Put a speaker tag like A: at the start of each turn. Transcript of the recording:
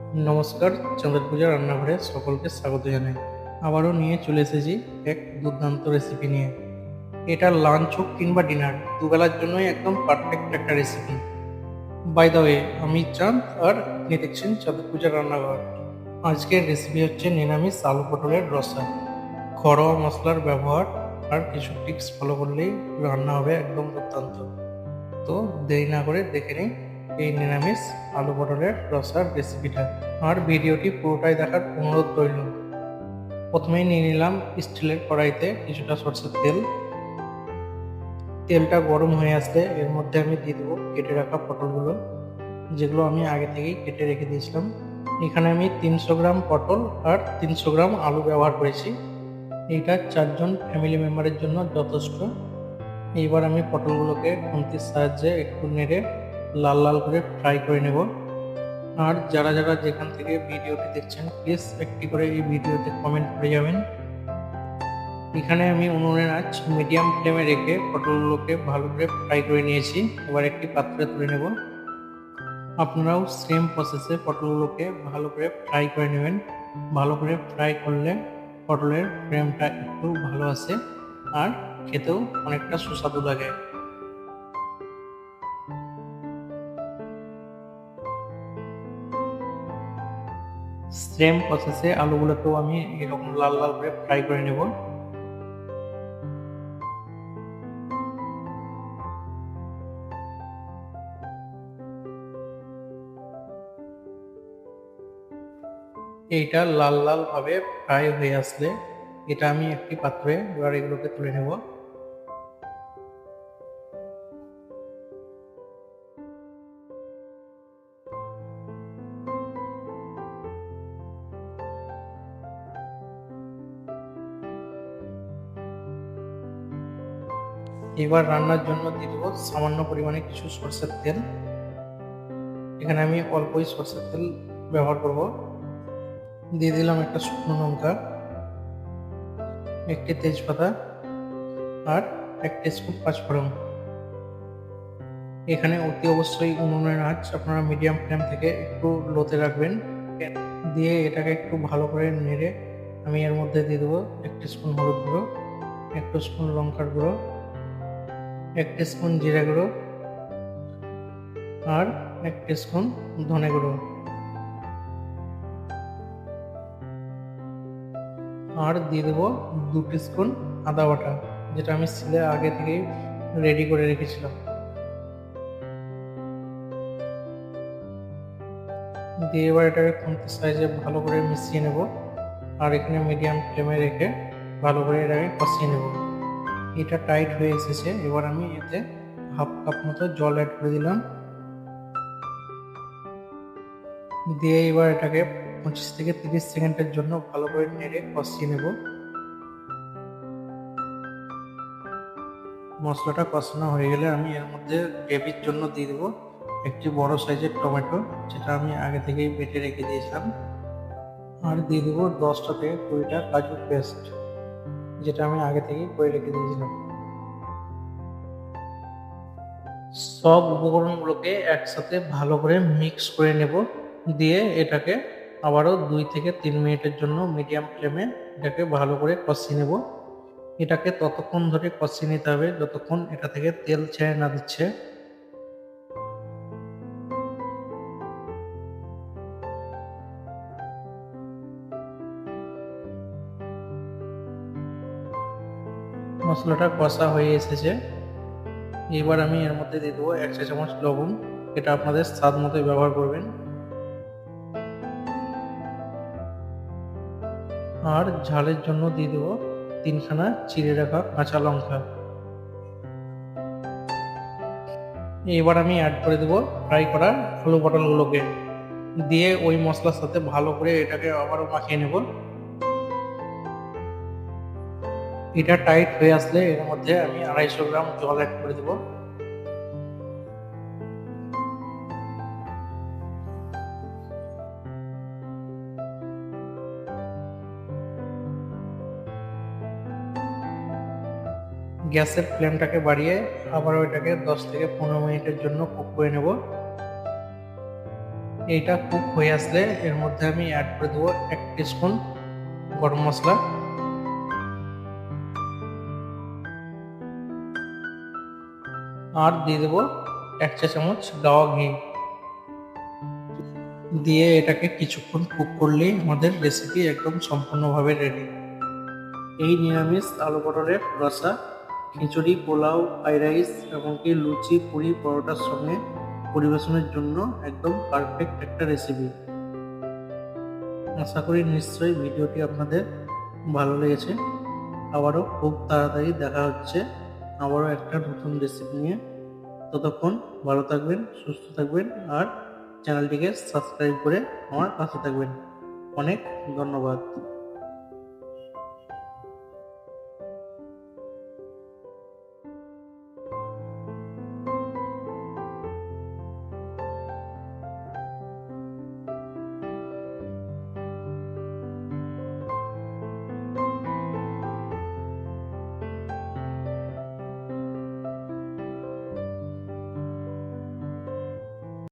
A: নমস্কার, চাঁদের পূজা রান্নাঘরে সকলকে স্বাগত জানাই। আবারও নিয়ে চলে এসেছি এক দুর্দান্ত রেসিপি নিয়ে। এটা লাঞ্চ হোক কিংবা ডিনার, দুবেলার জন্যই একদম পারফেক্ট একটা রেসিপি। বাই দ্য ওয়ে, আমি চাঁদ আর আপনি দেখছেন চাঁদের পূজা রান্নাঘর। আজকের রেসিপি হচ্ছে নিরামিষ আলু পটলের রসা। ঘরোয়া মশলার ব্যবহার আর কিছু টিপস ফলো করলেই রান্না হবে একদম দুর্দান্ত। তো দেরি না করে দেখে নিই এই নিরামিষ আলু পটলের রসার রেসিপিটা। আর ভিডিওটি পুরোটাই দেখার অনুরোধ রইল। প্রথমেই নিয়ে নিলাম স্টিলের কড়াইতে কিছুটা সরষের তেল। তেলটা গরম হয়ে আসলে এর মধ্যে আমি দিয়ে দেবো কেটে রাখা পটলগুলো, যেগুলো আমি আগে থেকেই কেটে রেখে দিয়েছিলাম। এখানে আমি 300 গ্রাম পটল আর 300 গ্রাম আলু ব্যবহার করেছি। এইটা 4জন ফ্যামিলি মেম্বারের জন্য যথেষ্ট। এইবার আমি পটলগুলোকে খুন্তির সাহায্যে একটু নেড়ে লাল লাল করে ফ্রাই করে নেব। আর যারা যারা যেখান থেকে ভিডিওটি দেখছেন প্লিজ একটি করে এই ভিডিওতে কমেন্ট করে যাবেন। এখানে আমি উনুনের আঁচ মিডিয়াম ফ্লেমে রেখে পটলগুলোকে ভালো করে ফ্রাই করে নিয়েছি। এবার একটি পাত্রে তুলে নেব। আপনারাও সেম প্রসেসে পটলগুলোকে ভালো করে ফ্রাই করে নেবেন। ভালো করে ফ্রাই করলে পটলের ফ্লেমটা একটু ভালো আসে আর খেতেও অনেকটা সুস্বাদু লাগে। সেম প্রসেসে আলুগুলোকেও আমি এরকম লাল লাল করে ফ্রাই করে নেব। এইটা লাল লাল ভাবে ফ্রাই হয়ে আসলে এটা আমি একটি পাত্রে এবার এগুলোকে তুলে নেব। এবার রান্নার জন্য দিয়ে দেবো সামান্য পরিমাণে কিছু সরষের তেল। এখানে আমি অল্পই সরষের তেল ব্যবহার করব। দিয়ে দিলাম একটা শুকনো লঙ্কা, একটি তেজপাতা আর 1 টিস্পুন পাঁচফোড়ন। এখানে অতি অবশ্যই উনুনের আঁচ আপনারা মিডিয়াম ফ্লেম থেকে একটু লোতে রাখবেন। দিয়ে এটাকে একটু ভালো করে নেড়ে আমি এর মধ্যে দিয়ে দেবো 1 টিস্পুন হলুদ গুঁড়ো, 1 টিস্পুন লঙ্কার গুঁড়ো, 1 টিস্পুন জিরা গুঁড়ো আর 1 টিস্পুন ধনে গুঁড়ো। আর দিয়ে দেবো 2 টিস্পুন আদা বাটা, যেটা আমি সিলে আগে থেকেই রেডি করে রেখেছিলাম। দিয়ে এবার এটাকে খুন্তির সাহায্যে ভালো করে মিশিয়ে নেব। আর এখানে মিডিয়াম ফ্লেমে রেখে ভালো করে এটাকে কষিয়ে নেব। এটা টাইট হয়ে এসেছে, এবার আমি এতে হাফ কাপ মতো জল অ্যাড করে দিলাম। দিয়ে এবার এটাকে 25 থেকে 30 সেকেন্ডের জন্য ভালো করে নেড়ে কষিয়ে নেব। মশলাটা কষানো হয়ে গেলে আমি এর মধ্যে গ্রেভির জন্য দিয়ে দেবো একটি বড় সাইজের টমেটো, যেটা আমি আগে থেকেই বেটে রেখে দিয়েছিলাম। আর দিয়ে দেবো 10টা থেকে 20টা কাজুর পেস্ট, যেটা আমি আগে থেকেই করে রেখে দিয়েছিলাম। সব উপকরণগুলোকে একসাথে ভালো করে মিক্স করে নেব। দিয়ে এটাকে আবারও 2 থেকে 3 মিনিটের জন্য মিডিয়াম ফ্লেমে এটাকে ভালো করে কষিয়ে নেব। এটাকে ততক্ষণ ধরে কষিয়ে নিতে হবে যতক্ষণ এটা থেকে তেল ছেড়ে না দিচ্ছে। মশলাটা কষা হয়ে এসেছে। এবার আমি এর মধ্যে দিয়ে দেবো 1 চা চামচ লবণ, এটা আপনাদের স্বাদ মতোই ব্যবহার করবেন। আর ঝালের জন্য দিয়ে দেবো 3খানা চিড়ে রাখা কাঁচা লঙ্কা। এবার আমি অ্যাড করে দেবো ফ্রাই করা আলু পটলগুলোকে। দিয়ে ওই মশলার সাথে ভালো করে এটাকে আবারও মাখিয়ে নেব। এটা টাইট হয়ে আসলে এর মধ্যে আমি 250 গ্রাম জল অ্যাড করে দেবো। গ্যাসের ফ্লেমটাকে বাড়িয়ে আবারও এটাকে 10 থেকে 15 মিনিটের জন্য কুক করে নেব। এইটা কুক হয়ে আসলে এর মধ্যে আমি অ্যাড করে দেবো 1 টিস্পুন গরম মশলা, আর দিয়ে দেবো 1 চা চামচ গাওয়া ঘি। দিয়ে এটাকে কিছুক্ষণ কুক করলেই আমাদের রেসিপি একদম সম্পূর্ণভাবে রেডি। এই নিরামিষ আলু পটলের রসা খিচুড়ি, পোলাও, ফ্রাইড রাইস, এমনকি লুচি, পুরি, পরোটার সঙ্গে পরিবেশনের জন্য একদম পারফেক্ট একটা রেসিপি। আশা করি নিশ্চয়ই ভিডিওটি আপনাদের ভালো লেগেছে। আবারও খুব তাড়াতাড়ি দেখা হচ্ছে আবারও একটা নতুন রেসিপি নিয়ে। ততক্ষণ ভালো থাকবেন, সুস্থ থাকবেন, আর চ্যানেলটিকে সাবস্ক্রাইব করে আমার পাশে থাকবেন। অনেক ধন্যবাদ।